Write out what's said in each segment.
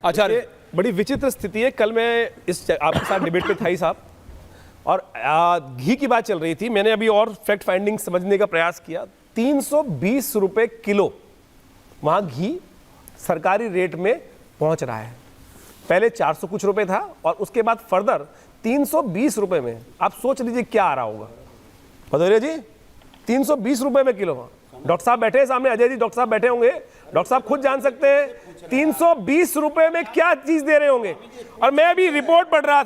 अच्छा, बड़ी विचित्र स्थिति है। कल मैं इस आपके साथ डिबेट पे था ही साहब, और घी की बात चल रही थी। मैंने अभी और फैक्ट फाइंडिंग समझने का प्रयास किया। 320 रुपए किलो वहां घी सरकारी रेट में पहुंच रहा है। पहले 400 कुछ रुपए था और उसके बाद फर्दर 320 रुपए में। आप सोच लीजिए क्या आ रहा होगा। भदौरिया जी, 320 रुपए में किलो। डॉक्टर साहब बैठे हैं सामने, अजय जी डॉक्टर साहब बैठे होंगे, डॉक्टर साहब खुद जान सकते हैं 320 रुपए में क्या चीज दे रहे होंगे। और मैं अभी रिपोर्ट पढ़ रहा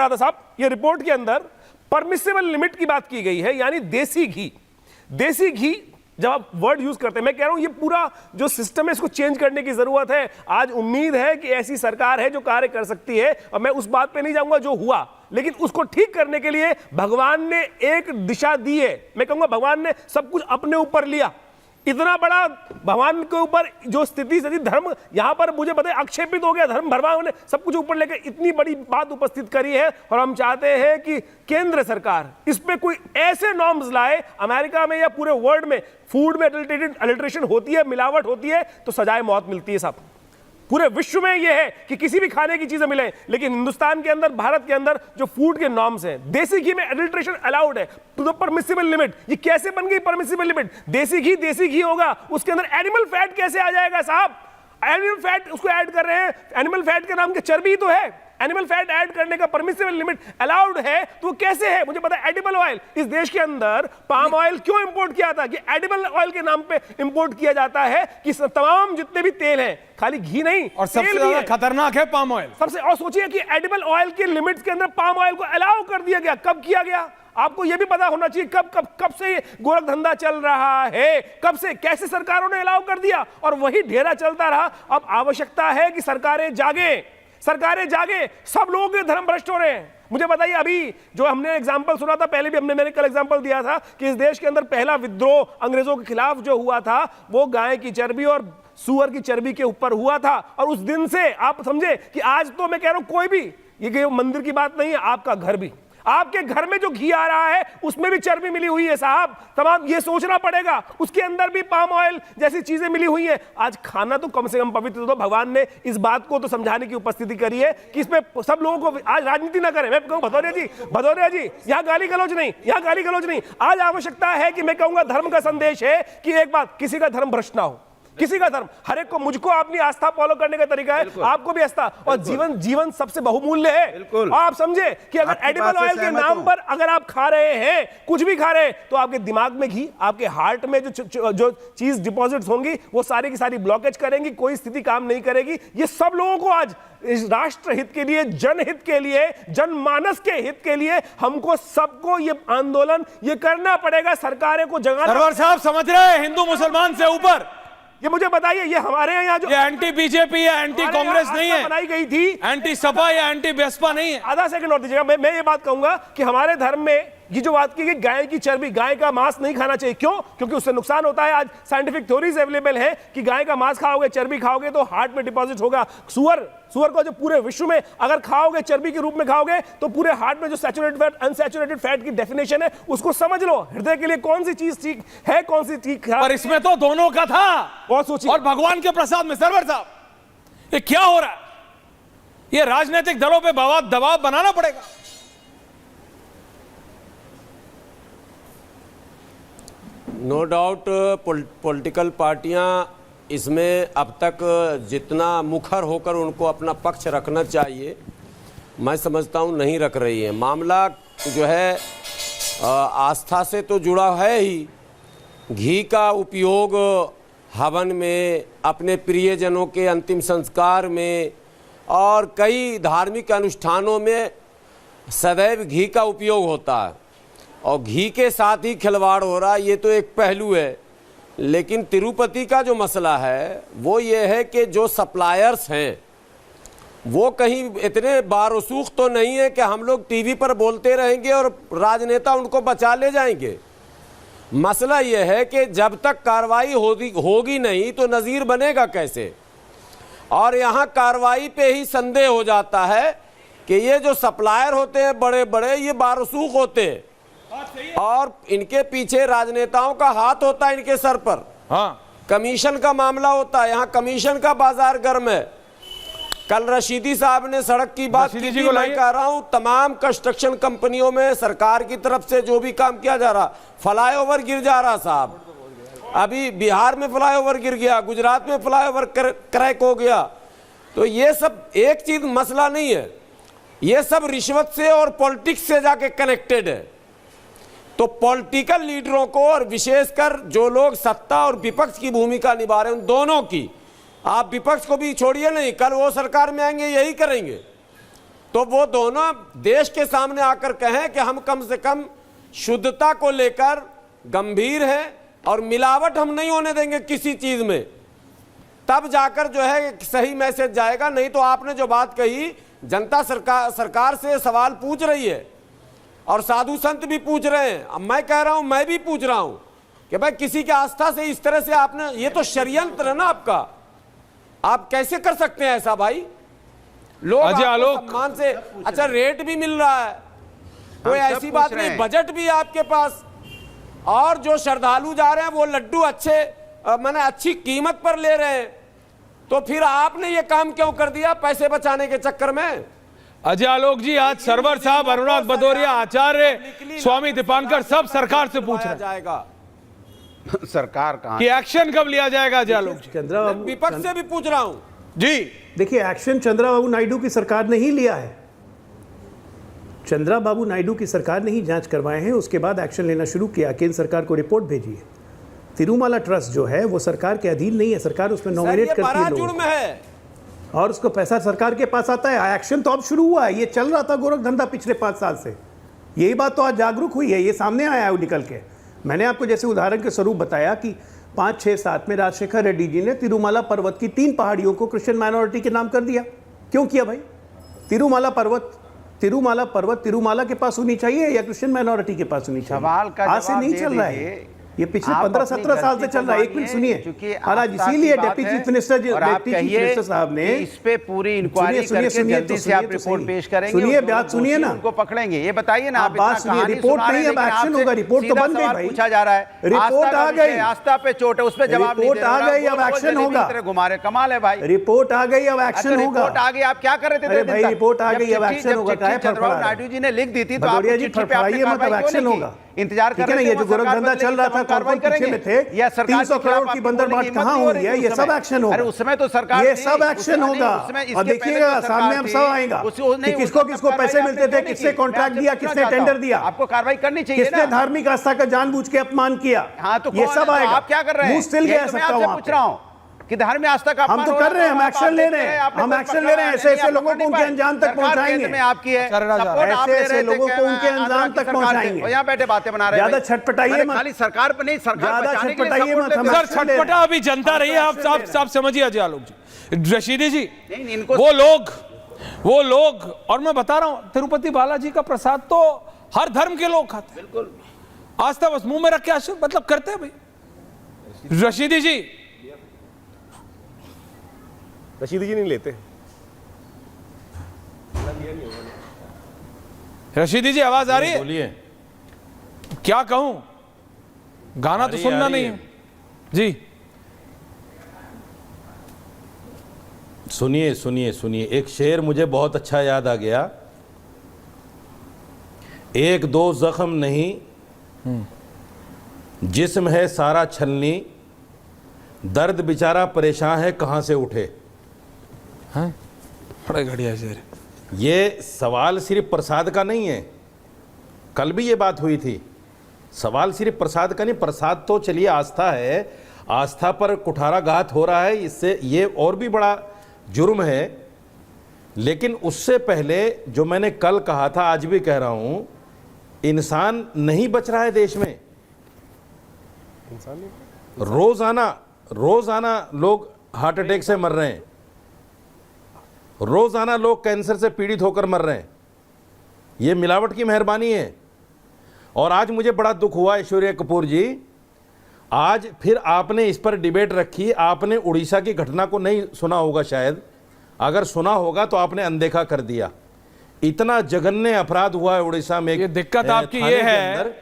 था साहब, ये रिपोर्ट के अंदर परमिसिबल लिमिट की बात की गई है, यानी देसी घी जब आप वर्ड यूज करते हैं, मैं कह रहा हूं ये पूरा जो सिस्टम है इसको चेंज करने की जरूरत है। आज उम्मीद है कि ऐसी सरकार है जो कार्य कर सकती है, और मैं उस बात पे नहीं जाऊंगा जो हुआ, लेकिन उसको ठीक करने के लिए भगवान ने एक दिशा दी है। मैं कहूंगा भगवान ने सब कुछ अपने ऊपर लिया। इतना बड़ा भगवान के ऊपर जो स्थिति धर्म यहां पर मुझे पता है आक्षेपित हो गया, धर्म भगवान ने सब कुछ ऊपर लेकर इतनी बड़ी बात उपस्थित करी है। और हम चाहते हैं कि केंद्र सरकार इस पे कोई ऐसे नॉर्म्स लाए। अमेरिका में या पूरे वर्ल्ड में फूड में अडल्ट्रेशन होती है, मिलावट होती है तो सजाए मौत मिलती है साहब। पूरे विश्व में यह है कि किसी भी खाने की चीजें मिले, लेकिन हिंदुस्तान के अंदर, भारत के अंदर जो फूड के नॉर्म्स हैं, देसी घी में एडल्ट्रेशन अलाउड है टू द परमिसिबल लिमिट। ये कैसे बन गई परमिसिबल लिमिट? देसी घी होगा, उसके अंदर एनिमल फैट कैसे आ जाएगा साहब? एनिमल फैट उसको ऐड कर रहे हैं, एनिमल फैट के नाम के चर्बी तो है। एनिमल फैट ऐड करने का परमिसिबल लिमिट अलाउड है, तो वो कैसे है? मुझे पता है एडिबल ऑयल, इस देश के अंदर पाम ऑयल क्यों इंपोर्ट किया था कि एडिबल ऑयल के नाम पे इंपोर्ट किया जाता है कि तमाम जितने भी तेल हैं, खाली घी नहीं और सबसे ज्यादा खतरनाक है पाम ऑयल सबसे। और सोचिए कि एडिबल ऑयल के लिमिट्स के अंदर पाम ऑयल को अलाउ कर दिया गया। कब किया गया? आपको यह भी पता होना चाहिए कब से गोरख धंधा चल रहा है, कब से कैसे सरकारों ने अलाउ कर दिया, और वही ढेरा चलता रहा। अब आवश्यकता है कि सरकारें जागे। सब लोग धर्म भ्रष्ट हो रहे हैं। मुझे बताइए, अभी जो हमने एग्जाम्पल सुना था, पहले भी मैंने कल एग्जाम्पल दिया था कि इस देश के अंदर पहला विद्रोह अंग्रेजों के खिलाफ जो हुआ था वो गाय की चर्बी और सुअर की चर्बी के ऊपर हुआ था। और उस दिन से आप समझे कि आज तो मैं कह रहा हूं कोई भी, ये मंदिर की बात नहीं है, आपका घर भी, आपके घर में जो घी आ रहा है उसमें भी चर्बी मिली हुई है साहब। तमाम ये सोचना पड़ेगा, उसके अंदर भी पाम ऑयल जैसी चीजें मिली हुई हैं। आज खाना तो कम से कम पवित्र, तो भगवान ने इस बात को तो समझाने की उपस्थिति करी है कि इसमें सब लोगों को आज राजनीति ना करें। मैं कहूँ भदौरिया जी यहाँ गाली गलौज नहीं। आज आवश्यकता है कि मैं कहूंगा धर्म का संदेश है कि एक बात, किसी का धर्म भ्रष्ट ना हो, किसी का धर्म, हर एक को, मुझको अपनी आस्था फॉलो करने का तरीका है, आपको भी आस्था, और जीवन सबसे बहुमूल्य है। आप समझे कि अगर एडिबल ऑयल के नाम पर अगर आप खा रहे हैं, कुछ भी खा रहे हैं, तो आपके दिमाग में घी, आपके हार्ट में जो चीज डिपॉजिट्स होंगी वो सारी की सारी ब्लॉकेज करेंगी, कोई स्थिति काम नहीं करेगी। ये सब लोगों को आज इस राष्ट्र हित के लिए, जनहित के लिए, जनमानस के हित के लिए हमको सबको ये आंदोलन ये करना पड़ेगा। सरकारें को जगाना। सरवर साहब समझ रहे हैं, हिंदू मुसलमान से ऊपर। ये मुझे बताइए, ये हमारे यहाँ जो एंटी बीजेपी या एंटी कांग्रेस नहीं है, बनाई गई थी, एंटी सपा या एंटी बसपा नहीं है। आधा सेकंड और दीजिएगा। मैं ये बात कहूंगा कि हमारे धर्म में ये जो बात की गई, गाय की चर्बी, गाय का मांस नहीं खाना चाहिए। क्यों? क्योंकि उससे नुकसान होता है। आज साइंटिफिक थ्योरीज अवेलेबल है कि गाय का मांस खाओगे, चर्बी खाओगे तो हार्ट में डिपॉजिट होगा। सुअर को जो पूरे विश्व में अगर खाओगे, चर्बी के रूप में खाओगे, तो पूरे हार्ट में जो सैचुरेटेड फैट, अनसैचुरेटेड फैट की डेफिनेशन है उसको समझ लो। हृदय के लिए कौन सी चीज ठीक है, कौन सी ठीक है, पर इसमें तो दोनों का था। बहुत सोचिए। और भगवान के प्रसाद में सरवर साहब ये क्या हो रहा है? ये राजनीतिक दलों पे दबाव बनाना पड़ेगा। नो डाउट पॉलिटिकल पार्टियां इसमें अब तक जितना मुखर होकर उनको अपना पक्ष रखना चाहिए, मैं समझता हूं नहीं रख रही है। मामला जो है आस्था से तो जुड़ा है ही। घी का उपयोग हवन में, अपने प्रियजनों के अंतिम संस्कार में और कई धार्मिक अनुष्ठानों में सदैव घी का उपयोग होता है, और घी के साथ ही खिलवाड़ हो रहा है, ये तो एक पहलू है। लेकिन तिरुपति का जो मसला है वो ये है कि जो सप्लायर्स हैं वो कहीं इतने बारसूख तो नहीं है कि हम लोग टीवी पर बोलते रहेंगे और राजनेता उनको बचा ले जाएंगे। मसला ये है कि जब तक कार्रवाई होगी नहीं तो नज़ीर बनेगा कैसे। और यहाँ कार्रवाई पे ही संदेह हो जाता है कि ये जो सप्लायर होते हैं बड़े बड़े, ये बारसूख होते हैं और इनके पीछे राजनेताओं का हाथ होता है, इनके सर पर। हाँ, कमीशन का मामला होता है। यहाँ कमीशन का बाजार गर्म है। कल रशीदी साहब ने सड़क की बात रशीदी की जी थी। को मैं लाइए। कह रहा हूं तमाम कंस्ट्रक्शन कंपनियों में सरकार की तरफ से जो भी काम किया जा रहा, फ्लाईओवर गिर जा रहा साहब, अभी बिहार में फ्लाईओवर गिर गया, गुजरात में फ्लाईओवर क्रैक हो गया। तो ये सब एक चीज मसला नहीं है, ये सब रिश्वत से और पॉलिटिक्स से जाके कनेक्टेड है। तो पॉलिटिकल लीडरों को और विशेषकर जो लोग सत्ता और विपक्ष की भूमिका निभा रहे हैं उन दोनों की, आप विपक्ष को भी छोड़िए नहीं, कल वो सरकार में आएंगे यही करेंगे, तो वो दोनों देश के सामने आकर कहें कि हम कम से कम शुद्धता को लेकर गंभीर है और मिलावट हम नहीं होने देंगे किसी चीज में, तब जाकर जो है एक सही मैसेज जाएगा। नहीं तो आपने जो बात कही, जनता सरकार से सवाल पूछ रही है और साधु संत भी पूछ रहे हैं। अब मैं कह रहा हूं, मैं भी पूछ रहा हूं कि भाई किसी की आस्था से इस तरह से आपने, ये तो षड्यंत्र है ना आपका, आप कैसे कर सकते हैं ऐसा भाई? लोग अजय आपको आलोक, सम्मान से, अच्छा रेट भी मिल रहा है, कोई ऐसी बात नहीं, बजट भी है आपके पास, और जो श्रद्धालु जा रहे हैं वो लड्डू अच्छे माने अच्छी कीमत पर ले रहे हैं, तो फिर आपने ये काम क्यों कर दिया पैसे बचाने के चक्कर में? अजय आलोक जी, आज सरवर साहब, अनुराग भदौरिया, आचार्य, स्वामी दीपांकर सब सरकार से पूछ रहे हैं जाएगा सरकार कहाँ कि एक्शन कब लिया जाएगा। अजय आलोक जी, चंद्राबाबू, विपक्ष से भी पूछ रहा हूं जी देखिए एक्शन चंद्राबाबू नायडू की सरकार ने ही लिया है। चंद्राबाबू नायडू की सरकार ने ही जांच करवाए हैं, उसके बाद एक्शन लेना शुरू किया, केंद्र सरकार को रिपोर्ट भेजी है। तिरुमाला ट्रस्ट जो है वो सरकार के अधीन नहीं है, सरकार उसमें नॉमिनेट करती बड़ा है लोगों जुर्म को। है और उसको पैसा सरकार के पास आता है। एक्शन तो अब शुरू हुआ है, ये चल रहा था गोरख धंधा पिछले 5 साल से, यही बात तो आज जागरूक हुई है, ये सामने आया है निकल के। मैंने आपको जैसे उदाहरण के स्वरूप बताया कि 5, 6, 7 में राजशेखर रेड्डी जी ने तिरुमाला पर्वत की 3 पहाड़ियों को क्रिश्चियन माइनॉरिटी के नाम कर दिया। क्यों किया भाई? तिरुमाला पर्वत तिरुमाला के पास होनी चाहिए या क्रिश्चियन माइनॉरिटी के पास होनी चाहिए? सवाल का आज से जवाब नहीं दे चल रहा है, दीजिए। ये पिछले आप 15-17 अपनी साल से गलती चल रहा है। को एक मिनट मानिए, सुनिए, क्योंकि और आज आस्था की इसीलिए बात डेप्यूटी है, चीफ मिनिस्टर और आप कहिए साहब ने कि इस पे पूरी इंक्वायरी सुनिए, करके सुनिए, जल्दी तो से आप सुनिए तो रिपोर्ट सही। पेश करेंगे, सुनिए, और जो बात सुनिए दोषी ना। उनको पकड़ेंगे। ये बताइए ना, आप बात इतना सुनिए, कहानी रिपोर्ट सुना रहे नहीं है, हैं, लेकिन एक्शन आपसे होगा, रिपोर्ट तो सीधा बन गई सवाल भाई। पूछा जा रहा है, रिपोर्ट आस्था का आ विषय है, गई। नहीं आस्था पे चोट है, उस पे जवाब नहीं रिपोर्ट दे आ रहे हो, गई, गोल अब गोल एक्शन जलेबी होगा। की तरह घुमा रहे, कमाल है भाई। रिपोर्ट आ गई, अब एक्शन अच्छा, होगा। रिपोर्ट आ गई, आप क्या कर रहे थे? अरे 2 दिन भाई, तक? रिपोर्ट आ जब गई, अब चिट्ठी- एक्शन जब होगा, चिट्ठी क्या चंद्रबाबू फड़फड़ा रहा है? नायडू जी ने लिख दी थी, तो आप भदौरिया जी चिट्ठी पे आपने फड़फड़ाइए मत, अब कार्रवाई एक्शन क्यों नहीं होगा। की? इंतजार ठीक कर है ना, रहे ये थे, जो वो सरकार गोरखधंधा बदलेगी चल रहा तब था, हम कार्रवाई कौन पीछे करेंगे। में थे, या सरकार 300 के खिलाफ करोड़ की आपको बोलने बंदरबाट हिम्मत कहाँ नहीं हो हुई रही है? थी ये उस सब समय। एक्शन होगा। अरे उस समय तो सरकार ये थी, सब उस एक्शन समय होगा। नहीं, उस समय और इसके पहले देखिएगा जो सामने सरकार अब थी, सब आएगा कि किसको किसको पैसे मिलते थे, किसने कॉन्ट्रैक्ट दिया, किसने टेंडर दिया, आपको कार्रवाई करनी चाहिए किसने ना। धार्मिक आस्था का जानबूझ के अपमान किया। हाँ, तो ये कौन सब है? तो आएगा। आप क्या कर रहे हैं? मुंह स्टिल यही गया तो मैं सबका आपसे वहाँ पूछ पे। रहा हूँ कि धार्मिक आस्था का हम अपमान तो हो कर रहा रहे हैं, है, हम आप एक्शन ले देखते रहे हैं, आपने हम कोई एक्शन पकड़ा ले रहे हैं, नहीं, ऐसे-ऐसे आप लोगों पकड़ को नहीं उनके पाए। अंजाम तक सरकार पहुंचाएंगे। केंद्र में आपकी है, चल रहा जा रहा है। सपोर्ट आप ले ऐसे-ऐसे रहे थे लोगों कि को उनके आंध्रा अंजाम की तक सरकार पहुंचाएंगे। से। यहाँ बैठे बातें बना रहे हैं ज्यादा भाई। छटपटाइए मैंने मत। खाली सरकार पर नहीं, सरकार ज्यादा बचाने के लिए छटपटाइए सपोर्ट मत, हम लेते हैं। सर, छटपटा अभी जनता रही है, आप समझिए अजय आलोक जी, रशीदी जी, नहीं, इनको वो लोग, और मैं बता रहा हूं, तिरुपति बालाजी का प्रसाद तो हर धर्म के लोग खाते हैं। बिल्कुल आस्था बस मुंह में रख के आशीर्वाद मतलब करते हैं भाई। रशीदी जी, रशीदी जी नहीं लेते। रशीदी जी आवाज आ रही है? बोलिए। क्या कहूं, गाना तो सुनना नहीं है जी। सुनिए सुनिए सुनिए, एक शेर मुझे बहुत अच्छा याद आ गया। 1-2 जख्म नहीं, जिस्म है सारा छलनी, दर्द बेचारा परेशान है कहां से उठे। हाँ, बड़ा घड़िया शेर। ये सवाल सिर्फ प्रसाद का नहीं है, कल भी ये बात हुई थी। सवाल सिर्फ प्रसाद का नहीं, प्रसाद तो चलिए आस्था है, आस्था पर कुठाराघात हो रहा है, इससे ये और भी बड़ा जुर्म है। लेकिन उससे पहले जो मैंने कल कहा था, आज भी कह रहा हूं, इंसान नहीं बच रहा है देश में। रोजाना लोग हार्ट अटैक से मर रहे हैं, रोजाना लोग कैंसर से पीड़ित होकर मर रहे हैं। ये मिलावट की मेहरबानी है। और आज मुझे बड़ा दुख हुआ ऐश्वर्या कपूर जी, आज फिर आपने इस पर डिबेट रखी। आपने उड़ीसा की घटना को नहीं सुना होगा शायद, अगर सुना होगा तो आपने अनदेखा कर दिया। इतना जघन्य अपराध हुआ है उड़ीसा में। ये दिक्कत आपकी थाने ये के है, अंदर,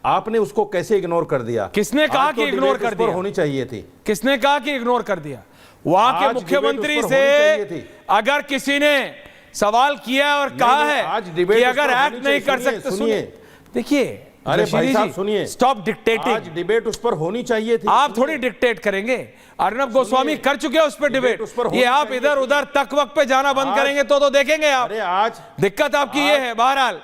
आपने उसको कैसे इग्नोर कर दिया? किसने कहा आज तो कि इग्नोर डिबेट कर इस पर दिया? होनी चाहिए थी। किसने कहा कि इग्नोर कर दिया? वहां के आज मुख्यमंत्री डिबेट उस पर से होनी चाहिए थी। अगर किसी ने सवाल किया और कहा नहीं, है आज डिबेट कि उस अगर पर होनी एक्ट नहीं चाहिए। कर सकते, सुनिए, देखिए अरे भाई जशीरी साहब जी, सुनिए, स्टॉप डिक्टेटिंग। आज डिबेट उस पर होनी चाहिए थी। आप थोड़ी डिक्टेट करेंगे। अर्नब गोस्वामी कर चुके हैं उस पर डिबेट। उस पर ये होनी आप चाहिए इधर थी। उधर तक वक्त पे जाना बंद आज- करेंगे तो देखेंगे आप। अरे आज दिक्कत आपकी ये है। बहरहाल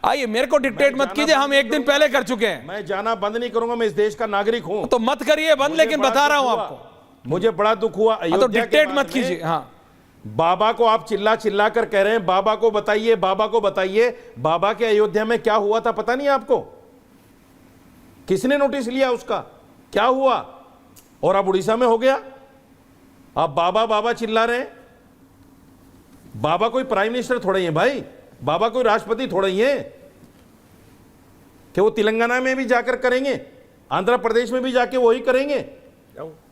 आइए, मेरे को डिक्टेट मत कीजिए, हम एक दिन पहले कर चुके हैं। मैं जाना बंद नहीं करूंगा, मैं इस देश का नागरिक हूं। तो मत करिए बंद, लेकिन मुझे बता बड़ा रहा हूं दुख हुआ। आपको। मुझे बड़ा दुख हुआ। हाँ, तो अयोध्या के डिक्टेट बाद मत में कीजिए। हाँ, बाबा को आप चिल्ला चिल्ला कर कह रहे हैं, बाबा को बताइए, बाबा को बताइए। बाबा के अयोध्या में क्या हुआ था पता नहीं आपको? किसने नोटिस लिया उसका? क्या हुआ? और अब उड़ीसा में हो गया। आप बाबा बाबा चिल्ला रहे हैं। बाबा कोई प्राइम मिनिस्टर थोड़ा ही है भाई, बाबा कोई राष्ट्रपति थोड़ा ही है कि वो तेलंगाना में भी जाकर करेंगे, आंध्र प्रदेश में भी जाके वही करेंगे।